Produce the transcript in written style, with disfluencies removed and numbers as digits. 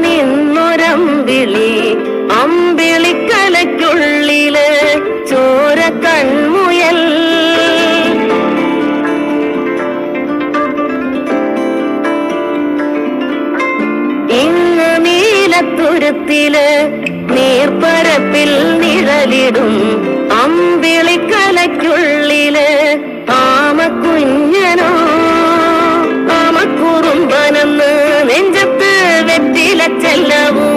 നിന്നൊരമ്പിളി അമ്പിളിക്കലയ്ക്കുള്ളില് ചോര കൺമുയൽ. ഇങ്ങ് നീലത്തുരുത്തില് നീർപ്പരപ്പിൽ നിഴലിടും അമ്പിളിക്കലയ്ക്കുള്ളില് ആമക്കുഞ്ഞനോ ആമക്കുറുമ്പനെന്ന് നെഞ്ചത്ത് വെറ്റില ചെല്ലവും